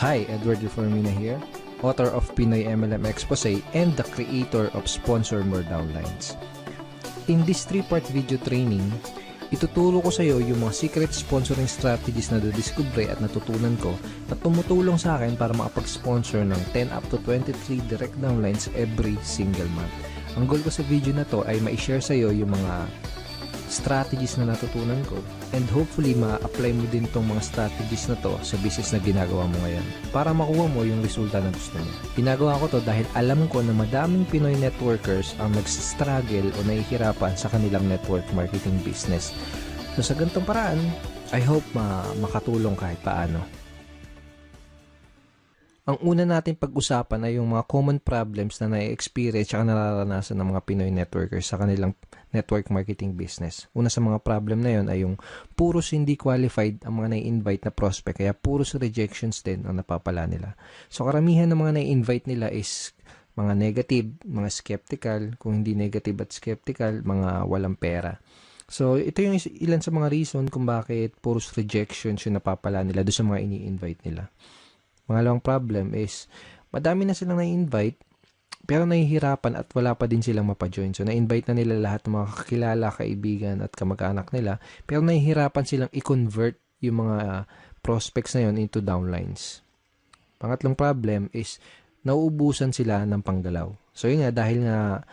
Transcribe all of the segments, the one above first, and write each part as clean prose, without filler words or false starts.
Hi, Edward Reformina here, author of Pinoy MLM Expose and the creator of Sponsor More Downlines. In this 3-part video training, ituturo ko sa iyo yung mga secret sponsoring strategies na nadiskubre at natutunan ko na tumutulong sa akin para makapag-sponsor ng 10 up to 23 direct downlines every single month. Ang goal ko sa video na to ay ma-share sa iyo yung mga strategies na natutunan ko and hopefully ma-apply mo din tong mga strategies na to sa business na ginagawa mo ngayon para makuha mo yung resulta na gusto mo. Ginagawa ko to dahil alam ko na madaming Pinoy networkers ang nagsistruggle o nahihirapan sa kanilang network marketing business. So sa ganitong paraan, I hope makatulong kahit paano. Ang una natin pag-usapan ay yung mga common problems na na-experience at nararanasan ng mga Pinoy networkers sa kanilang network marketing business. Una sa mga problem na yon ay yung puros hindi qualified ang mga na-invite na prospect, kaya puros rejections din ang napapala nila. So karamihan ng mga na-invite nila is mga negative, mga skeptical, kung hindi negative at skeptical, mga walang pera. So ito yung ilan sa mga reason kung bakit puros rejections yung napapala nila doon sa mga ini-invite nila. Pangalawang problem is, madami na silang na-invite, pero nahihirapan at wala pa din silang mapajoin. So, na-invite na nila lahat ng mga kakilala, kaibigan at kamag-anak nila, pero nahihirapan silang i-convert yung mga prospects na yon into downlines. Pangatlong problem is, nauubusan sila ng panggalaw. So, yun nga, dahil nga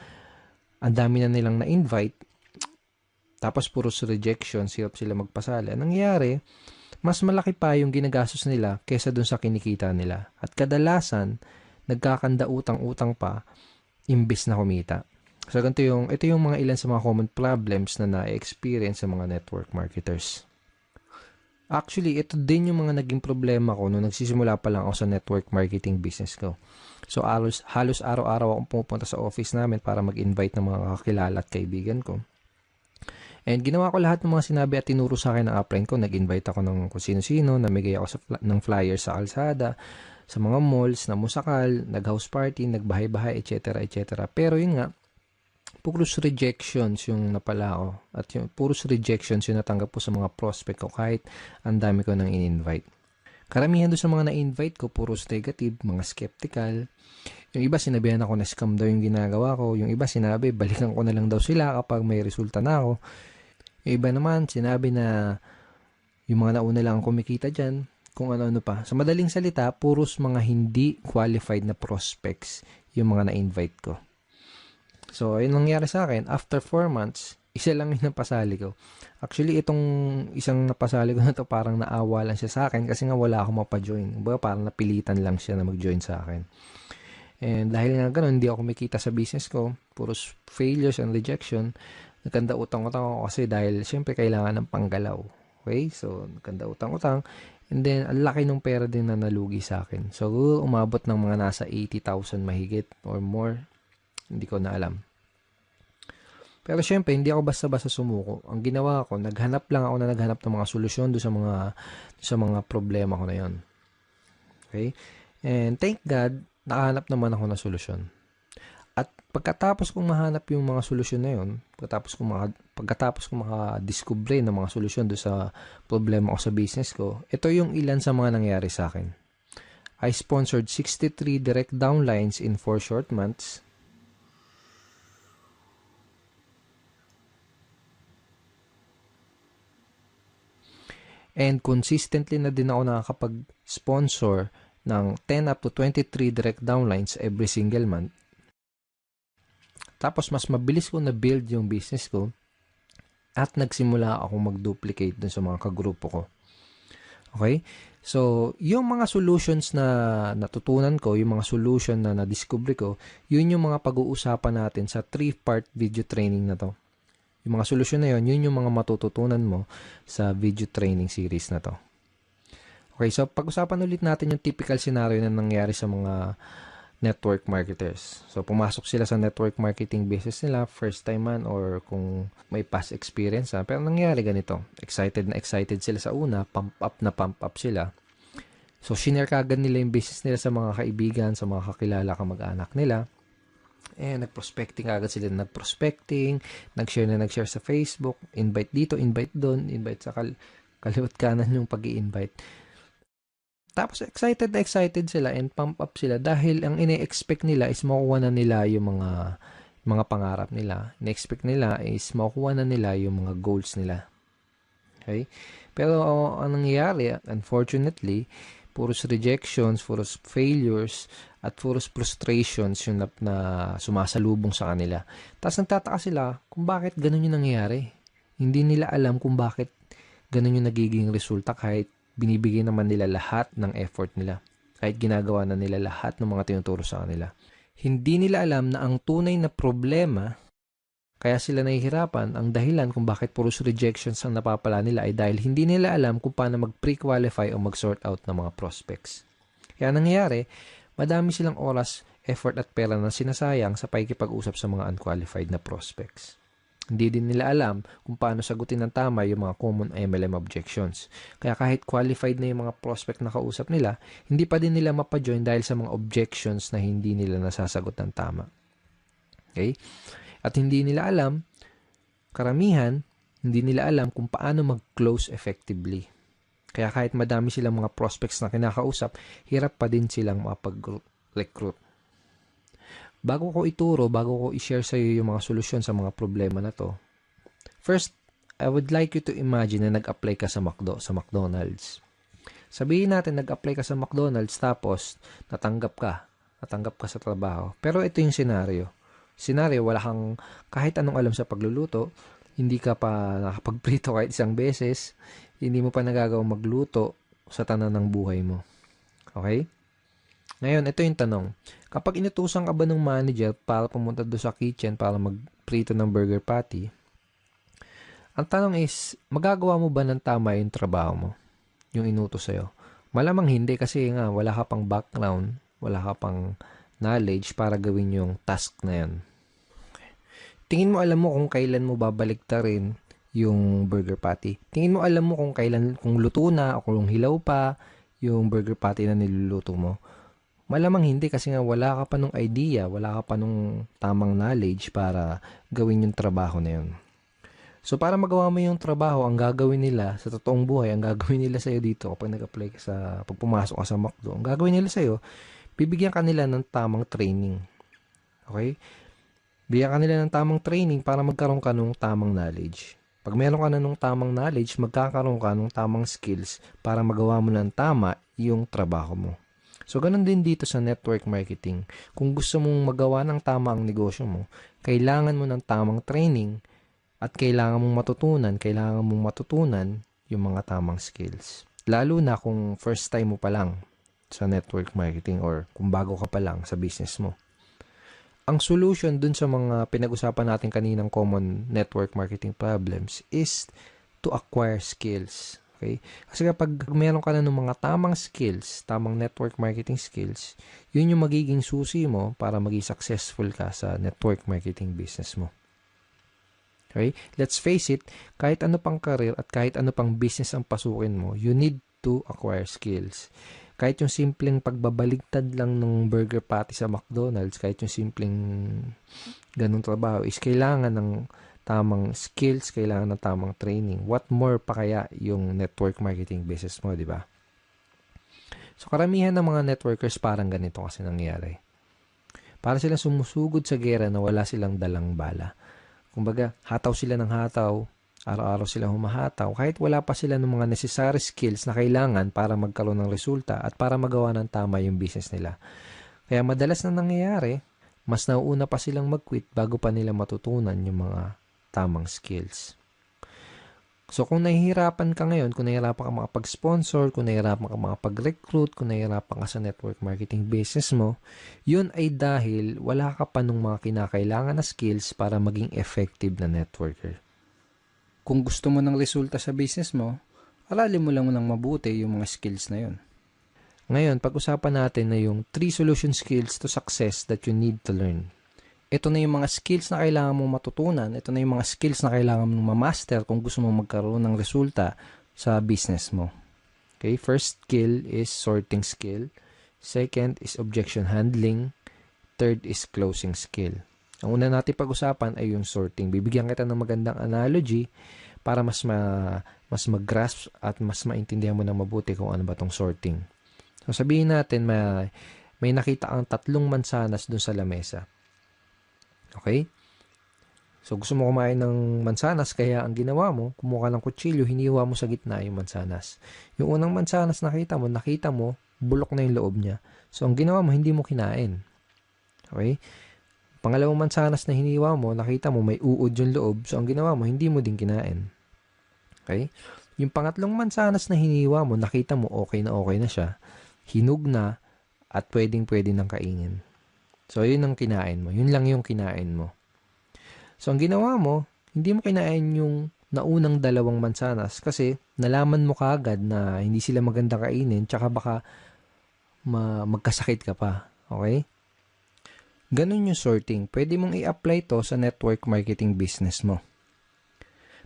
ang dami na nilang na-invite, tapos puros rejection, hirap sila magpasali. Anong nangyayari? Mas malaki pa yung ginagastos nila kesa dun sa kinikita nila. At kadalasan, nagkakanda utang-utang pa imbis na kumita. So, ito yung mga ilan sa mga common problems na na-experience sa mga network marketers. Actually, ito din yung mga naging problema ko nung nagsisimula pa lang ako sa network marketing business ko. So, halos araw-araw akong pupunta sa office namin para mag-invite ng mga kakilala at kaibigan ko. And ginawa ko lahat ng mga sinabi at tinuro sa akin ng upline ko. Nag-invite ako ng kung sino-sino, namigay ako ng flyers sa kalsada, sa mga malls, na musakal, nag-house party, nagbahay-bahay, etc. etc. Pero yun nga, puros rejections yung napala ko. At yung puros rejections yung natanggap ko sa mga prospect ko kahit ang dami ko nang in-invite. Karamihan doon sa mga na-invite ko, puros negative, mga skeptical. Yung iba sinabihan ako na scam daw yung ginagawa ko. Yung iba sinabi, balikan ko na lang daw sila kapag may resulta na ako. Yung iba naman, sinabi na yung mga nauna lang kumikita dyan, kung ano-ano pa. Sa madaling salita, puros mga hindi qualified na prospects yung mga na-invite ko. So, yun nangyari sa akin. After 4 months, isa lang yung napasali ko. Actually, itong isang napasali ko na to parang naawa lang siya sa akin kasi nga wala akong mapajoin. Parang napilitan lang siya na mag-join sa akin. And dahil nga ganun, hindi ako kumikita sa business ko. Puros failures and rejection. Nagkanda utang-utang ako kasi dahil syempre kailangan ng panggalaw. Okay? So, nagkanda utang-utang. And then, ang laki ng pera din na nalugi sa akin. So, umabot ng mga nasa 80,000 mahigit or more. Hindi ko na alam. Pero syempre, hindi ako basta-basta sumuko. Ang ginawa ko, naghanap ng mga solusyon doon sa mga problema ko na yon. Okay? And thank God, nakahanap naman ako ng solusyon. At pagkatapos kong mahanap yung mga solusyon na yun, pagkatapos kong makadiskubre ng mga solusyon doon sa problema ko sa business ko, ito yung ilan sa mga nangyari sa akin. I sponsored 63 direct downlines in 4 short months. And consistently na din ako nakakapag-sponsor ng 10 up to 23 direct downlines every single month. Tapos mas mabilis ko na-build yung business ko at nagsimula akong mag-duplicate dun sa mga kagrupo ko. Okay? So, yung mga solutions na natutunan ko, yung mga solution na na-discover ko, yun yung mga pag-uusapan natin sa 3-part video training na to. Yung mga solusyon na yun yung mga matututunan mo sa video training series na to. Okay, so pag-usapan ulit natin yung typical scenario na nangyari sa mga network marketers. So, pumasok sila sa network marketing business nila, first time man or kung may past experience. Pero nangyari ganito, excited sila sa una, pump up sila. So, shinare kagad nila yung business nila sa mga kaibigan, sa mga kakilala, kamag-anak nila. Nag-prospecting agad sila, nag-share sa Facebook, invite dito, invite doon, invite sa kaliwat kanan yung pag-i-invite. Tapos excited na excited sila and pump up sila dahil ang ine-expect nila is makuha na nila yung mga pangarap nila. Ine-expect nila is makuha na nila yung mga goals nila. Okay? Pero ang nangyayari, unfortunately, puros rejections, puros failures, at puros frustrations yung na sumasalubong sa kanila. Tapos nagtataka sila kung bakit ganun yung nangyayari. Hindi nila alam kung bakit ganun yung nagiging resulta kahit binibigay naman nila lahat ng effort nila. Kahit ginagawa na nila lahat ng mga tinuturo sa kanila. Hindi nila alam na ang tunay na problema kaya sila nahihirapan, ang dahilan kung bakit puros rejections ang napapala nila ay dahil hindi nila alam kung paano mag-pre-qualify o mag-sort out ng mga prospects. Kaya nangyayari, madami silang oras, effort at pera na sinasayang sa pakikipag-usap sa mga unqualified na prospects. Hindi din nila alam kung paano sagutin ng tama yung mga common MLM objections. Kaya kahit qualified na yung mga prospect na kausap nila, hindi pa din nila mapajoin dahil sa mga objections na hindi nila nasasagot ng tama. Okay? At hindi nila alam, karamihan, hindi nila alam kung paano mag-close effectively. Kaya kahit madami silang mga prospects na kinakausap, hirap pa din silang makapag-recruit. Bago ko ituro, bago ko i-share sa iyo yung mga solusyon sa mga problema na to, first, I would like you to imagine na nag-apply ka sa McDonald's. Sabihin natin, nag-apply ka sa McDonald's tapos natanggap ka sa trabaho. Pero ito yung scenario, wala kang kahit anong alam sa pagluluto, hindi ka pa nakapagprito kahit isang beses, hindi mo pa nagagawang magluto sa tanan ng buhay mo. Okay? Ngayon, ito yung tanong. Kapag inutusan ka ba ng manager para pumunta doon sa kitchen para magprito ng burger patty, ang tanong is, magagawa mo ba ng tama yung trabaho mo? Yung inutos sa'yo? Malamang hindi kasi nga wala ka pang background, wala ka pang knowledge para gawin yung task na yan. Tingin mo alam mo kung kailan mo babaliktarin yung burger patty. Tingin mo alam mo kung luto na o kung hilaw pa yung burger patty na niluluto mo. Malamang hindi kasi nga wala ka pa nung idea, wala ka pa nung tamang knowledge para gawin yung trabaho na yun. So para magawa mo yung trabaho, ang gagawin nila sa totoong buhay, ang gagawin nila sa'yo dito kapag nag-apply ka pag pumasok ka sa McDo, ang gagawin nila sa'yo, bibigyan ka nila ng tamang training. Okay? Bigyan ka nila ng tamang training para magkaroon ka ng tamang knowledge. Pag meron ka na ng tamang knowledge, magkakaroon ka ng tamang skills para magawa mo ng tama yung trabaho mo. So, ganun din dito sa network marketing. Kung gusto mong magawa ng tama ang negosyo mo, kailangan mo ng tamang training at kailangan mong matutunan yung mga tamang skills. Lalo na kung first time mo pa lang sa network marketing or kung bago ka pa lang sa business mo. Ang solution dun sa mga pinag-usapan natin kaninang common network marketing problems is to acquire skills. Okay? Kasi kapag meron ka na ng mga tamang skills, tamang network marketing skills, yun yung magiging susi mo para maging successful ka sa network marketing business mo. Okay? Let's face it, kahit ano pang career at kahit ano pang business ang pasukin mo, you need to acquire skills. Kahit yung simpleng pagbabaligtad lang ng burger patty sa McDonald's, kahit yung simpleng ganung trabaho, is kailangan ng tamang skills, kailangan ng tamang training. What more pa kaya yung network marketing business mo, di ba? So, karamihan ng mga networkers parang ganito kasi nangyayari. Para silang sumusugod sa gera na wala silang dalang bala. Kumbaga, hataw sila ng hataw, araw-araw silang humahataw, kahit wala pa sila ng mga necessary skills na kailangan para magkaroon ng resulta at para magawa ng tama yung business nila. Kaya madalas na nangyayari, mas nauuna pa silang mag-quit bago pa nila matutunan yung mga tamang skills. So, kung nahihirapan ka ngayon, kung nahihirapan ka makapag-sponsor, kung nahihirapan ka makapag-recruit, kung nahihirapan ka sa network marketing business mo, yun ay dahil wala ka pa nung mga kinakailangan na skills para maging effective na networker. Kung gusto mo ng resulta sa business mo, aralin mo lang ng mabuti yung mga skills na yun. Ngayon, pag-usapan natin na yung 3 solution skills to success that you need to learn. Ito na yung mga skills na kailangan mong matutunan. Ito na yung mga skills na kailangan mong ma-master kung gusto mong magkaroon ng resulta sa business mo. Okay, first skill is sorting skill. Second is objection handling. Third is closing skill. Ang una natin pag-usapan ay yung sorting. Bibigyan kita ng magandang analogy para mas mag-grasp at mas maintindihan mo na mabuti kung ano ba tong sorting. So sabihin natin may nakita kang 3 mansanas dun sa lamesa. Okay? So gusto mo kumain ng mansanas, kaya ang ginawa mo, kumuha ka ng kutsilyo, hiniwa mo sa gitna yung mansanas. Yung unang mansanas nakita mo, bulok na yung loob niya. So ang ginawa mo, hindi mo kinain. Okay? Pangalawang mansanas na hiniwa mo, nakita mo may uod yung loob. So ang ginawa mo, hindi mo din kinain. Okay? Yung pangatlong mansanas na hiniwa mo, nakita mo okay na siya. Hinog na at pwedeng-pwede nang kainin. So yun ang kinain mo. Yun lang yung kinain mo. So, ang ginawa mo, hindi mo kinain yung naunang 2 mansanas kasi nalaman mo kaagad na hindi sila maganda kainin tsaka baka magkasakit ka pa. Okay? Ganun yung sorting. Pwede mong i-apply to sa network marketing business mo.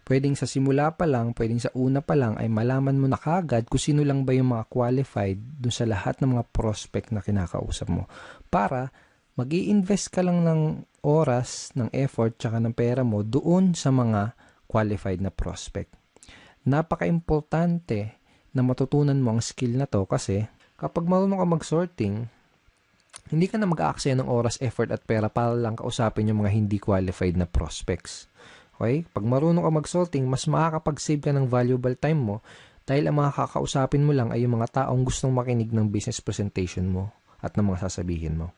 Pwedeng sa simula pa lang, pwedeng sa una pa lang ay malaman mo na kaagad kung sino lang ba yung mga qualified dun sa lahat ng mga prospect na kinakausap mo. Para mag-i-invest ka lang ng oras, ng effort, tsaka ng pera mo doon sa mga qualified na prospect. Napaka-importante na matutunan mo ang skill na to kasi kapag marunong ka mag-sorting, hindi ka na mag-aaksaya ng oras, effort at pera para lang kausapin yung mga hindi qualified na prospects. Okay? Pag marunong ka mag-sorting, mas makakapag-save ka ng valuable time mo dahil ang mga kakausapin mo lang ay yung mga taong gustong makinig ng business presentation mo at ng mga sasabihin mo.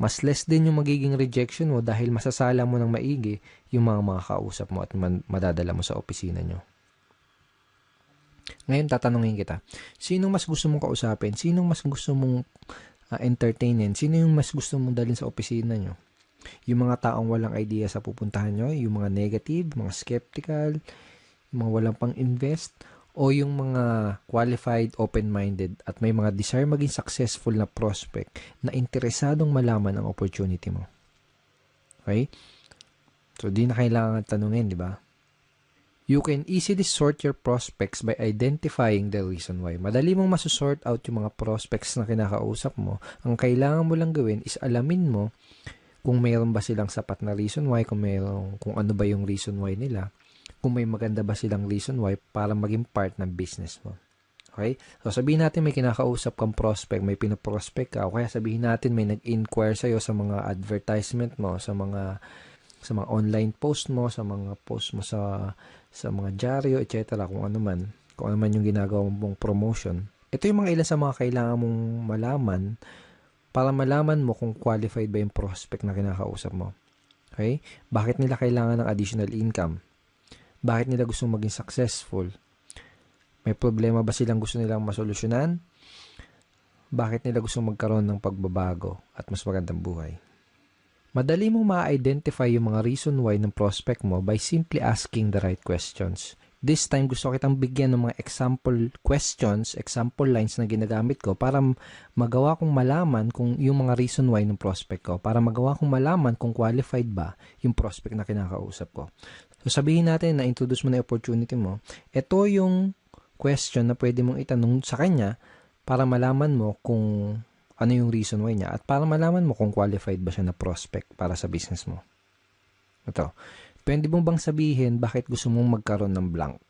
Mas less din yung magiging rejection mo dahil masasala mo ng maigi yung mga kausap mo at madadala mo sa opisina nyo. Ngayon, tatanungin kita, sinong mas gusto mong kausapin? Sinong mas gusto mong entertainin? Sino yung mas gusto mong dalhin sa opisina nyo? Yung mga taong walang idea sa pupuntahan nyo? Yung mga negative, mga skeptical, yung mga walang pang-invest? O yung mga qualified, open-minded at may mga desire maging successful na prospect na interesadong malaman ang opportunity mo. Okay? So, di na kailangan tanungin, di ba? You can easily sort your prospects by identifying the reason why. Madali mong masusort out yung mga prospects na kinakausap mo. Ang kailangan mo lang gawin is alamin mo kung mayroon ba silang sapat na reason why, kung ano ba yung reason why nila, kung may maganda ba silang reason why para maging part ng business mo. Okay? So, sabihin natin may kinakausap kang prospect, may pinoprospect ka, o kaya sabihin natin may nag-inquire sa'yo sa mga advertisement mo, sa mga online post mo, sa mga post mo sa mga dyaryo, etc. Kung ano man yung ginagawa mong promotion. Ito yung mga ilan sa mga kailangan mong malaman para malaman mo kung qualified ba yung prospect na kinakausap mo. Okay? Bakit nila kailangan ng additional income? Bakit nila gustong maging successful? May problema ba silang gusto nilang masolusyonan? Bakit nila gustong magkaroon ng pagbabago at mas magandang buhay? Madali mong ma-identify yung mga reason why ng prospect mo by simply asking the right questions. This time, gusto kitang bigyan ng mga example questions, example lines na ginagamit ko para magawa kong malaman kung yung mga reason why ng prospect ko, para magawa kong malaman kung qualified ba yung prospect na kinakausap ko. So, sabihin natin na introduce mo na yung opportunity mo. Ito yung question na pwede mong itanong sa kanya para malaman mo kung ano yung reason why niya at para malaman mo kung qualified ba siya na prospect para sa business mo. Ito. Pwede mo bang sabihin bakit gusto mong magkaroon ng blank?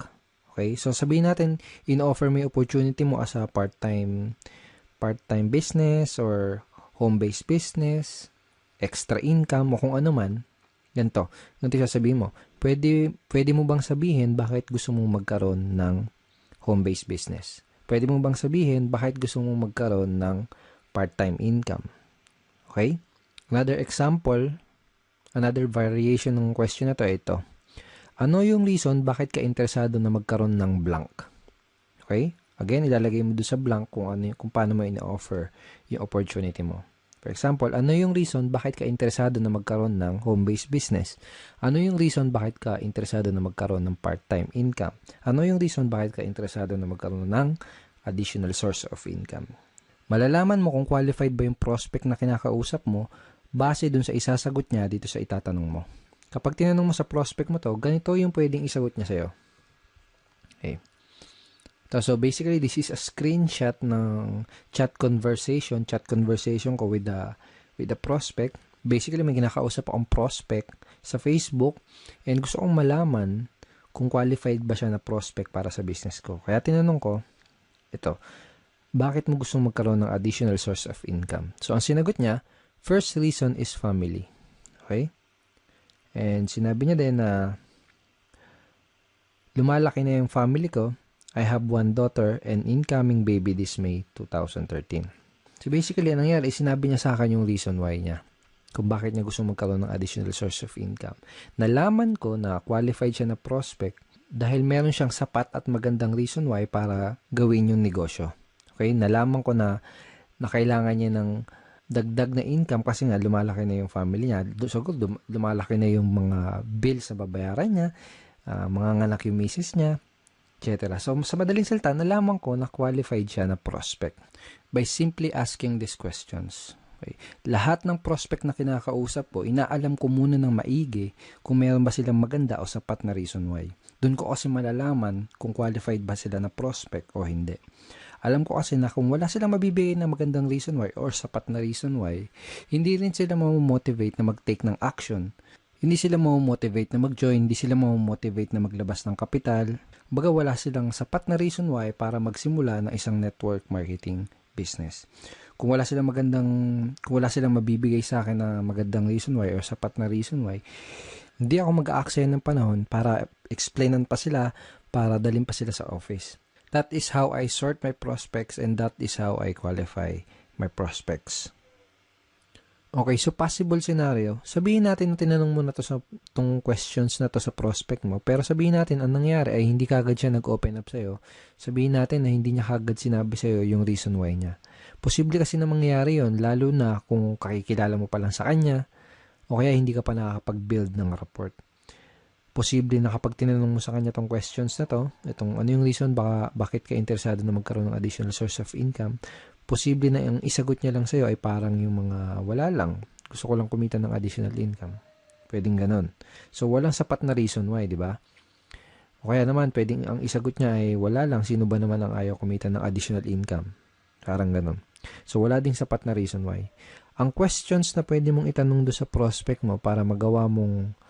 Okay? So, sabihin natin, in-offer mo yung opportunity mo as a part-time business or home-based business, extra income o kung ano man. Ganito sasabihin mo. Pwede mo bang sabihin bakit gusto mong magkaroon ng home-based business? Pwede mo bang sabihin bakit gusto mong magkaroon ng part-time income? Okay? Another variation ng question na to ay ito. Ano yung reason bakit ka interesado na magkaroon ng blank? Okay? Again, ilalagay mo doon sa blank kung paano mo ina-offer yung opportunity mo. For example, ano yung reason bakit ka interesado na magkaroon ng home-based business? Ano yung reason bakit ka interesado na magkaroon ng part-time income? Ano yung reason bakit ka interesado na magkaroon ng additional source of income? Malalaman mo kung qualified ba yung prospect na kinakausap mo base dun sa isasagot niya dito sa itatanong mo. Kapag tinanong mo sa prospect mo to, ganito yung pwedeng isagot niya sa'yo. Okay. So basically, this is a screenshot ng chat conversation ko with the prospect. Basically, may kinakausap akong prospect sa Facebook and gusto kong malaman kung qualified ba siya na prospect para sa business ko. Kaya tinanong ko, ito, bakit mo gustong magkaroon ng additional source of income? So, ang sinagot niya, first reason is family. Okay? And sinabi niya din na lumalaki na yung family ko. I have one daughter and incoming baby this May 2013. So, basically, ang nangyari, sinabi niya sa akin yung reason why niya. Kung bakit niya gusto magkaroon ng additional source of income. Nalaman ko na qualified siya na prospect dahil meron siyang sapat at magandang reason why para gawin yung negosyo. Okay? Nalaman ko na kailangan niya ng dagdag na income kasi nga lumalaki na yung family niya. So, lumalaki na yung mga bills na babayaran niya, mga nganak yung misis niya, etc. So, sa madaling salita, nalaman ko na qualified siya na prospect by simply asking these questions. Okay. Lahat ng prospect na kinakausap ko, inaalam ko muna ng maigi kung meron ba silang maganda o sapat na reason why. Doon ko kasi malalaman kung qualified ba sila na prospect o hindi. Alam ko kasi na kung wala silang mabibigay na magandang reason why or sapat na reason why, hindi rin sila mamomotivate na mag-take ng action. Hindi sila mamomotivate na mag-join, hindi sila mamomotivate na maglabas ng kapital. Baga wala silang sapat na reason why para magsimula ng isang network marketing business. Kung wala silang mabibigay sa akin na magandang reason why or sapat na reason why, hindi ako mag-aaksaya ng panahon para explainan pa sila, para dalhin pa sila sa office. That is how I sort my prospects and that is how I qualify my prospects. Okay, so possible scenario, sabihin natin na tinanong mo na to sa tong questions na to sa prospect mo, pero sabihin natin ang nangyari ay hindi kagad siya nag-open up sa'yo. Sabihin natin na hindi niya kagad sinabi sa'yo yung reason why niya. Posible kasi na mangyari yon, lalo na kung kakikilala mo pa lang sa kanya o kaya hindi ka pa nakakapag-build ng rapport. Posible na kapag tinanong mo sa kanya tong questions na to, itong ano yung reason bakit ka interesado na magkaroon ng additional source of income, posible na yung isagot niya lang sa'yo ay parang yung mga wala lang. Gusto ko lang kumita ng additional income. Pwedeng ganon. So, walang sapat na reason why, di ba? O kaya naman, pwedeng ang isagot niya ay wala lang. Sino ba naman ang ayaw kumita ng additional income? Parang ganon. So, wala ding sapat na reason why. Ang questions na pwede mong itanong do sa prospect mo para magawa mong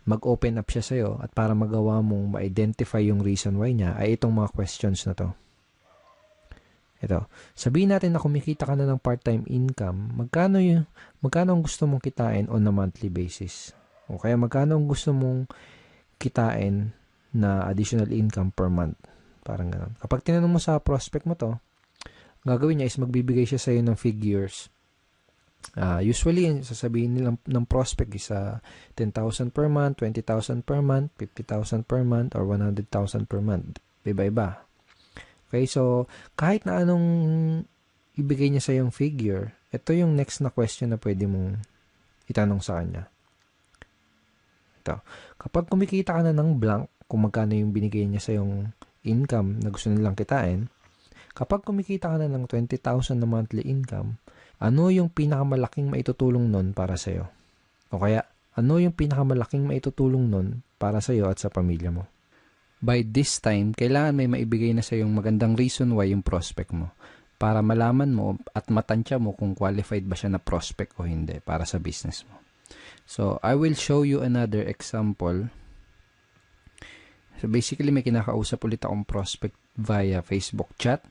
mag-open up siya sa'yo at para magawa mong ma-identify yung reason why niya ay itong mga questions na to. Ito, sabihin natin na kumikita ka na ng part-time income, magkano ang gusto mong kitain on a monthly basis? O kaya magkano ang gusto mong kitain na additional income per month? Parang gano'n. Kapag tinanong mo sa prospect mo to, gagawin niya is magbibigay siya sa'yo ng figures. Usually, sasabihin nilang ng prospect is 10,000 per month, 20,000 per month, 50,000 per month, or 100,000 per month. Iba-iba. Okay, so kahit na anong ibigay niya sa yung figure, ito yung next na question na pwede mong itanong sa kanya. Ito, kapag kumikita ka na ng blank, kung magkano yung binigay niya sa yung income na gusto nilang kitain, kapag kumikita ka na ng 20,000 na monthly income, ano yung pinakamalaking maitutulong nun para sa'yo? O kaya, ano yung pinakamalaking maitutulong nun para sa'yo at sa pamilya mo? By this time, kailangan may maibigay na sa yung magandang reason why yung prospect mo para malaman mo at matansya mo kung qualified ba siya na prospect o hindi para sa business mo. So, I will show you another example. So, basically, may kinakausap ulit akong prospect via Facebook chat.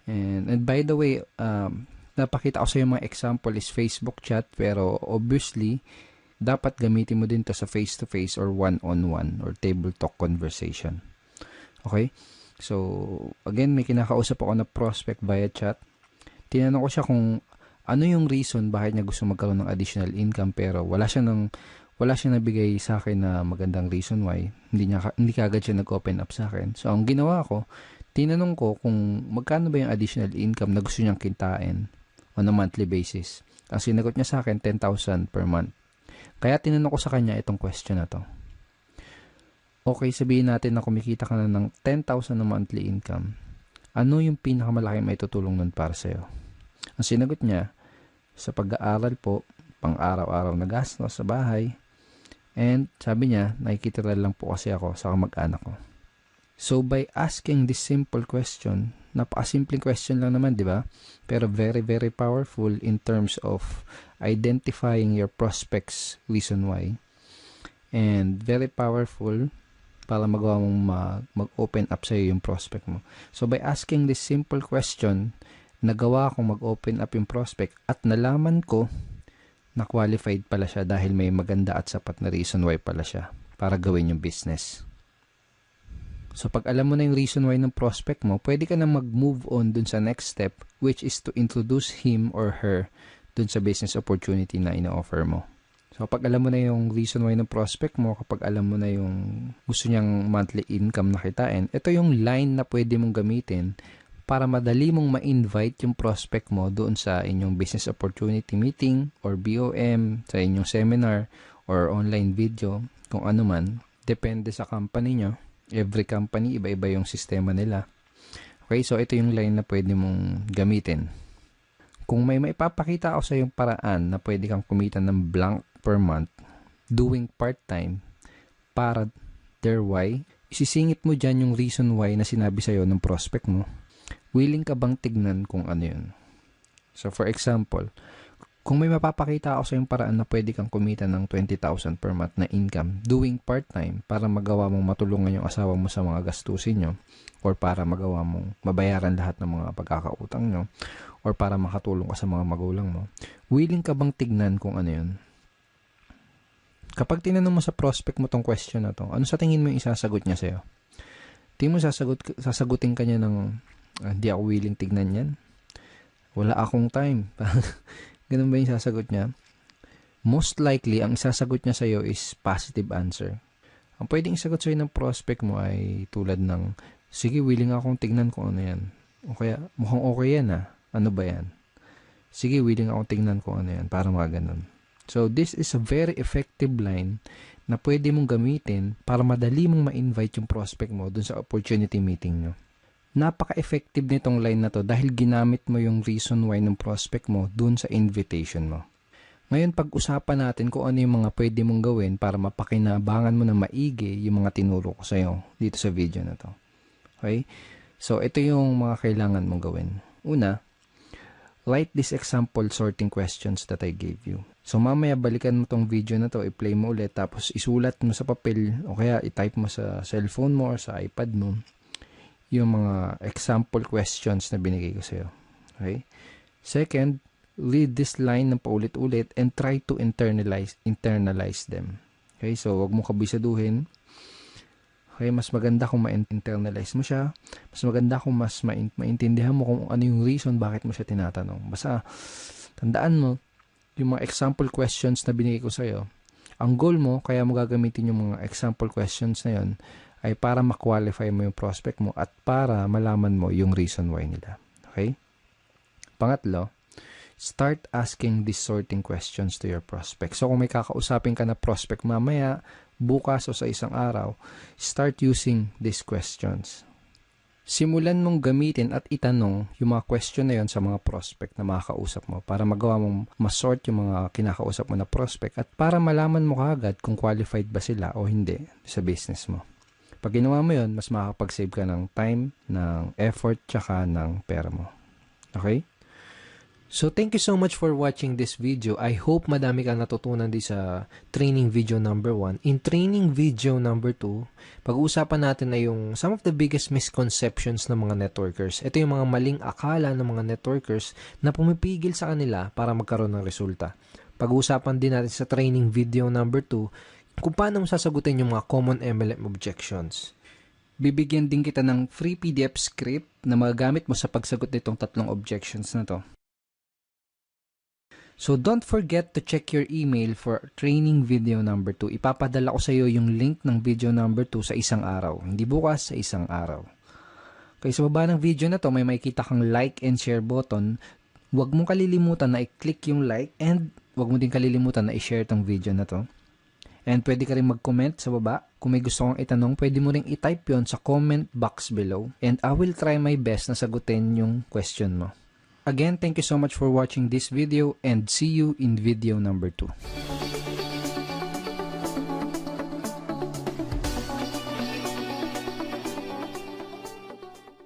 And by the way, napakita ko sa yung mga example is Facebook chat, pero obviously, dapat gamitin mo din to sa face-to-face or one-on-one or table talk conversation. Okay? So, again, may kinakausap ako na prospect via chat. Tinanong ko siya kung ano yung reason bakit niya gusto magkaroon ng additional income pero wala siya nabigay sa akin na magandang reason why. Hindi kagad siya nag-open up sa akin. So, ang ginawa ko, tinanong ko kung magkano ba yung additional income na gusto niyang kitain on a monthly basis. Ang sinagot niya sa akin, 10,000 per month. Kaya tinanong ko sa kanya itong question na to. Okay, sabihin natin na kumikita ka na ng 10,000 na monthly income. Ano yung pinakamalaki maitutulong nun para sa'yo? Ang sinagot niya, sa pag-aaral po, pang-araw-araw na gastos sa bahay. And sabi niya, nakikitira lang po kasi ako sa kamag-anak ko. So by asking this simple question, napakasimpleng question lang naman, di ba? Pero very, very powerful in terms of identifying your prospects reason why. And very powerful para magawa mong mag-open up sa'yo yung prospect mo. So, by asking this simple question, nagawa kong mag-open up yung prospect at nalaman ko na qualified pala siya dahil may maganda at sapat na reason why pala siya para gawin yung business. So, pag alam mo na yung reason why ng prospect mo, pwede ka na mag-move on dun sa next step, which is to introduce him or her dun sa business opportunity na ina-offer mo. So, kapag alam mo na yung reason why ng prospect mo, kapag alam mo na yung gusto niyang monthly income na kitain, ito yung line na pwede mong gamitin para madali mong ma-invite yung prospect mo doon sa inyong business opportunity meeting or BOM, sa inyong seminar or online video, kung ano man. Depende sa company nyo. Every company, iba-iba yung sistema nila. Okay, so ito yung line na pwede mong gamitin. Kung may maipapakita ako sa yung paraan na pwede kang kumita ng blank per month doing part-time para their why, isisingit mo dyan yung reason why na sinabi sa'yo ng prospect mo. Willing ka bang tignan kung ano yun? So, for example, kung may mapapakita ako sa yung paraan na pwede kang kumita ng 20,000 per month na income doing part-time para magawa mong matulungan yung asawa mo sa mga gastusin nyo or para magawa mong mabayaran lahat ng mga pagkakautang nyo or para makatulong ka sa mga magulang mo, willing ka bang tignan kung ano yun? Kapag tinanong mo sa prospect mo tong question na to, ano sa tingin mo yung isasagot niya sa'yo? Tingin mo sasagutin ka niya ng, hindi ako willing tignan yan. Wala akong time. Ganun ba yung sasagot niya? Most likely, ang isasagot niya sa'yo is positive answer. Ang pwedeng isagot sa'yo ng prospect mo ay tulad ng, sige, willing akong tignan kung ano yan. O kaya, mukhang okay yan ah. Ano ba yan? Sige, willing akong tignan kung ano yan. Para mga ganun. So, this is a very effective line na pwede mong gamitin para madali mong ma-invite yung prospect mo dun sa opportunity meeting nyo. Napaka-effective nitong line na to dahil ginamit mo yung reason why ng prospect mo dun sa invitation mo. Ngayon, pag-usapan natin kung ano yung mga pwede mong gawin para mapakinabangan mo na maigi yung mga tinuro ko sa'yo dito sa video na to. Okay? So, ito yung mga kailangan mong gawin. Una, write this example sorting questions that I gave you. So, mamaya balikan mo tong video na to, i-play mo ulit, tapos isulat mo sa papel o kaya i-type mo sa cellphone mo or sa iPad mo yung mga example questions na binigay ko sa'yo. Okay? Second, read this line ng paulit-ulit and try to internalize them. Okay? So, wag mo kabisaduhin. Okay? Mas maganda kung ma-internalize mo siya. Mas maganda kung mas maintindihan mo kung ano yung reason bakit mo siya tinatanong. Basta, tandaan mo, yung mga example questions na binigay ko sa'yo, ang goal mo, kaya mo gagamitin yung mga example questions na yun, ay para ma-qualify mo yung prospect mo at para malaman mo yung reason why nila. Okay? Pangatlo, start asking these sorting questions to your prospect. So, kung may kakausapin ka na prospect mamaya, bukas o sa isang araw, start using these questions. Simulan mong gamitin at itanong yung mga question na yon sa mga prospect na makakausap mo para magawa mong masort yung mga kinakausap mo na prospect at para malaman mo kaagad kung qualified ba sila o hindi sa business mo. Pag ginawa mo yon, mas makakapag-save ka ng time, ng effort, tsaka ng pera mo. Okay? So, thank you so much for watching this video. I hope madami kang natutunan di sa training video number 1. In training video number 2, pag-uusapan natin na yung some of the biggest misconceptions ng mga networkers. Ito yung mga maling akala ng mga networkers na pumipigil sa kanila para magkaroon ng resulta. Pag-uusapan din natin sa training video number 2 kung paano mo sasagutin yung mga common MLM objections. Bibigyan din kita ng free PDF script na magagamit mo sa pagsagot nitong 3 objections na to. So, don't forget to check your email for training video number 2. Ipapadala ko sa iyo yung link ng video number 2 sa isang araw. Hindi bukas, sa isang araw. Okay, sa baba ng video na to, may makikita kang like and share button. Huwag mong kalilimutan na i-click yung like and huwag mo din kalilimutan na i-share tong video na to. And pwede ka rin mag-comment sa baba. Kung may gusto kong itanong, pwede mo rin i-type yon sa comment box below. And I will try my best na sagutin yung question mo. Again, thank you so much for watching this video and see you in video number 2.